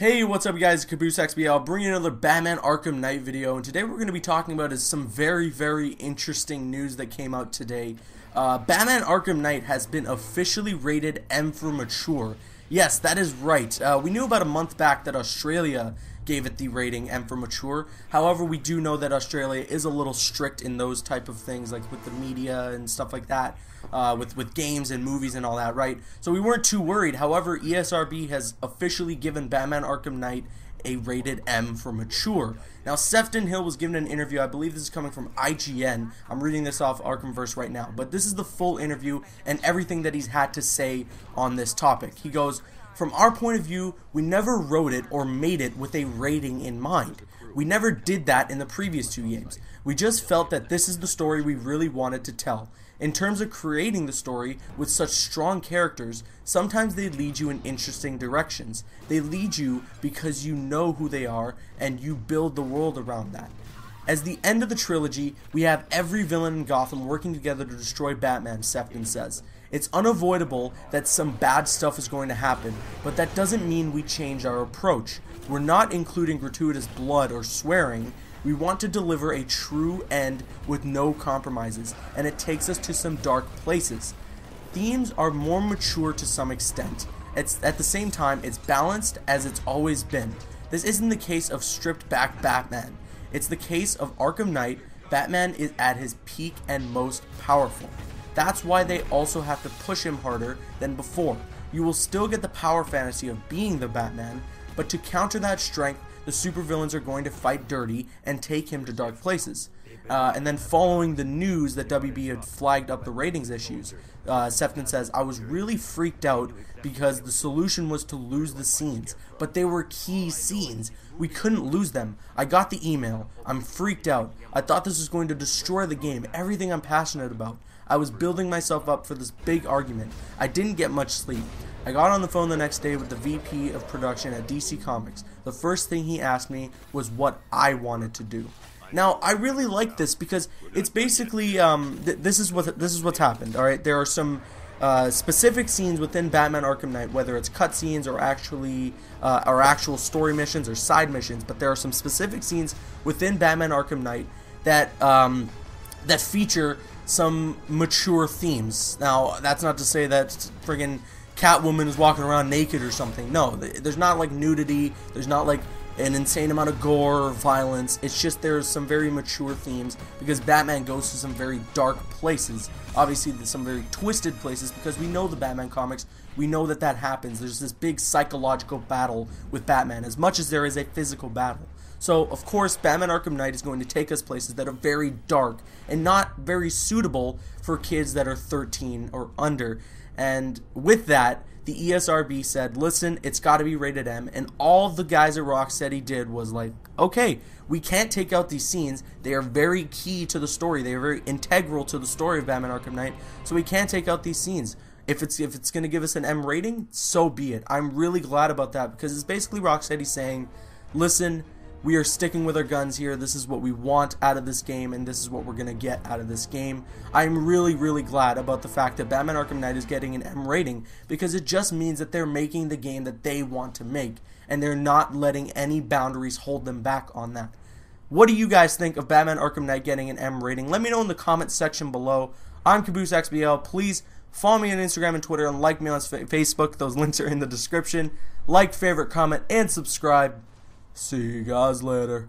Hey, what's up guys, Caboose XBL, bringing another Batman Arkham Knight video, and today we're going to be talking about some very interesting news that came out today. Batman Arkham Knight has been officially rated M for mature. Yes, that is right. We knew about a month back that Australia gave it the rating M for mature. However, we do know that Australia is a little strict in those type of things, like with the media and stuff like that, with games and movies and all that, right? So we weren't too worried. However, ESRB has officially given Batman Arkham Knight a rated M for mature. Now, Sefton Hill was given an interview. I believe this is coming from IGN. I'm reading this off Arkhamverse right now, but this is the full interview and everything that he's had to say on this topic. He goes, "From our point of view, we never wrote it or made it with a rating in mind. We never did that in the previous two games. We just felt that this is the story we really wanted to tell. In terms of creating the story with such strong characters, sometimes they lead you in interesting directions. They lead you because you know who they are and you build the world around that. As the end of the trilogy, we have every villain in Gotham working together to destroy Batman," Sefton says. "It's unavoidable that some bad stuff is going to happen, but that doesn't mean we change our approach. We're not including gratuitous blood or swearing. We want to deliver a true end with no compromises, and it takes us to some dark places. Themes are more mature to some extent. At the same time, it's balanced as it's always been. This isn't the case of stripped back Batman. It's the case of Arkham Knight. Batman is at his peak and most powerful. That's why they also have to push him harder than before. You will still get the power fantasy of being the Batman, but to counter that strength, the supervillains are going to fight dirty and take him to dark places." And then following the news that WB had flagged up the ratings issues, Sefton says, "I was really freaked out because the solution was to lose the scenes, but they were key scenes. We couldn't lose them. I got the email. I'm freaked out. I thought this was going to destroy the game, everything I'm passionate about. I was building myself up for this big argument. I didn't get much sleep. I got on the phone the next day with the VP of production at DC Comics. The first thing he asked me was what I wanted to do." Now, I really like this because it's basically this is what's happened. All right, there are some specific scenes within Batman Arkham Knight, whether it's cutscenes or actual story missions or side missions, but there are some specific scenes within Batman Arkham Knight that that feature some mature themes. Now, that's not to say that friggin' Catwoman is walking around naked or something. No, there's not like nudity, there's not like an insane amount of gore or violence. It's just there's some very mature themes because Batman goes to some very dark places. Obviously, there's some very twisted places because we know the Batman comics. We know that that happens. There's this big psychological battle with Batman as much as there is a physical battle. So, of course, Batman Arkham Knight is going to take us places that are very dark and not very suitable for kids that are 13 or under. And with that, the ESRB said, listen, it's got to be rated M, and all the guys at Rocksteady did was like, okay, we can't take out these scenes. They are very key to the story. They are very integral to the story of Batman Arkham Knight, so we can't take out these scenes. If it's going to give us an M rating, so be it. I'm really glad about that because it's basically Rocksteady saying, listen, we are sticking with our guns here. This is what we want out of this game, and this is what we're going to get out of this game. I'm really glad about the fact that Batman Arkham Knight is getting an M rating because it just means that they're making the game that they want to make, and they're not letting any boundaries hold them back on that. What do you guys think of Batman Arkham Knight getting an M rating? Let me know in the comment section below. I'm Caboose XBL. Please follow me on Instagram and Twitter and like me on Facebook. Those links are in the description. Like, favorite, comment, and subscribe. See you guys later.